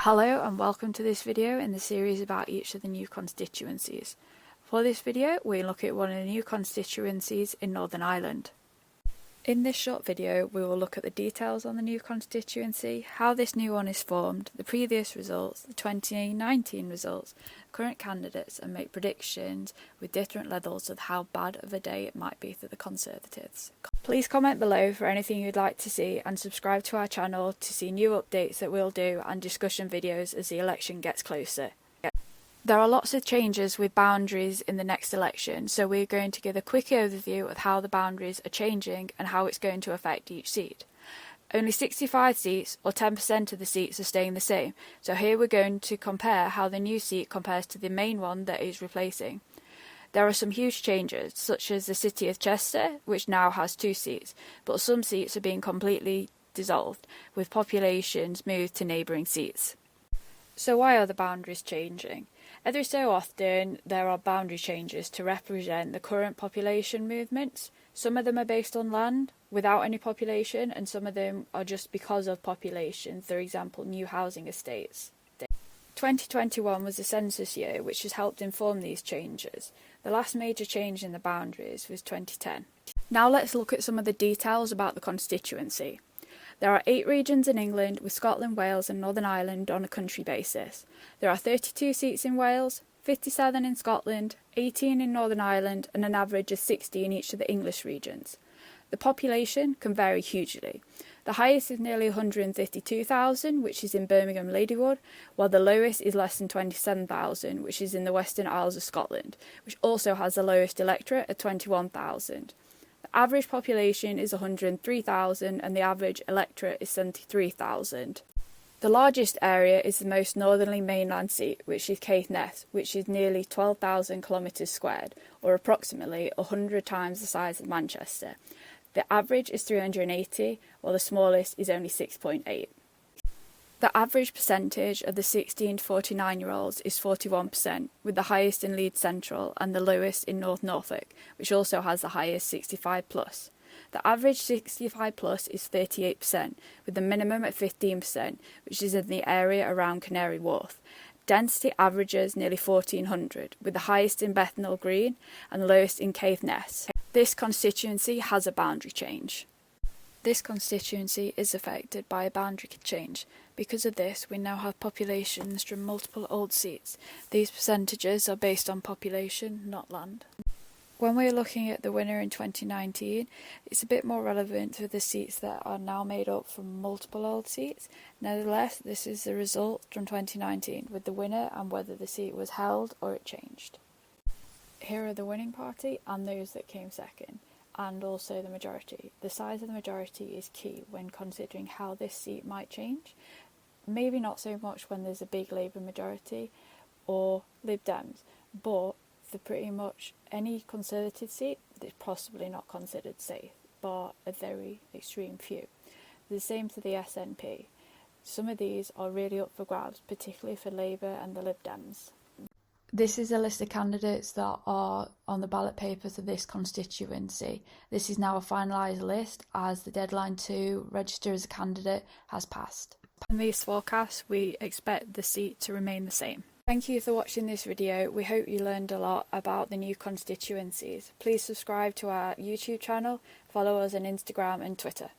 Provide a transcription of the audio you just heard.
Hello and welcome to this video in the series about each of the new constituencies. For this video we look at one of the new constituencies in Northern Ireland. In this short video we will look at the details on the new constituency, how this new one is formed, the previous results, the 2019 results, current candidates, and make predictions with different levels of how bad of a day it might be for the Conservatives. Please comment below for anything you'd like to see and subscribe to our channel to see new updates that we'll do and discussion videos as the election gets closer. There are lots of changes with boundaries in the next election, so we're going to give a quick overview of how the boundaries are changing and how it's going to affect each seat. Only 65 seats, or 10% of the seats, are staying the same, so here we're going to compare how the new seat compares to the main one that is replacing. There are some huge changes, such as the city of Chester, which now has 2 seats, but some seats are being completely dissolved, with populations moved to neighbouring seats. So why are the boundaries changing? Every so often there are boundary changes to represent the current population movements. Some of them are based on land without any population, and some of them are just because of population, for example new housing estates. 2021 was the census year, which has helped inform these changes. The last major change in the boundaries was 2010. Now let's look at some of the details about the constituency. There are 8 regions in England, with Scotland, Wales and Northern Ireland on a country basis. There are 32 seats in Wales, 57 in Scotland, 18 in Northern Ireland and an average of 60 in each of the English regions. The population can vary hugely. The highest is nearly 152,000, which is in Birmingham Ladywood, while the lowest is less than 27,000, which is in the Western Isles of Scotland, which also has the lowest electorate at 21,000. The average population is 103,000 and the average electorate is 73,000. The largest area is the most northerly mainland seat, which is Caithness, which is nearly 12,000 kilometres squared, or approximately 100 times the size of Manchester. The average is 380, while the smallest is only 6.8. The average percentage of the 16 to 49-year-olds is 41%, with the highest in Leeds Central and the lowest in North Norfolk, which also has the highest 65+. The average 65+ is 38%, with the minimum at 15%, which is in the area around Canary Wharf. Density averages nearly 1,400, with the highest in Bethnal Green and the lowest in Caithness. This constituency has a boundary change. This constituency is affected by a boundary change. Because of this, we now have populations from multiple old seats. These percentages are based on population, not land. When we're looking at the winner in 2019, it's a bit more relevant to the seats that are now made up from multiple old seats. Nevertheless, this is the result from 2019, with the winner and whether the seat was held or it changed. Here are the winning party and those that came second, and also the majority. The size of the majority is key when considering how this seat might change. Maybe not so much when there's a big Labour majority or Lib Dems, but for pretty much any Conservative seat that's possibly not considered safe, bar a very extreme few. The same for the SNP. Some of these are really up for grabs, particularly for Labour and the Lib Dems. This is a list of candidates that are on the ballot paper for this constituency. This is now a finalised list as the deadline to register as a candidate has passed. In these forecasts, we expect the seat to remain the same. Thank you for watching this video. We hope you learned a lot about the new constituencies. Please subscribe to our YouTube channel, follow us on Instagram and Twitter.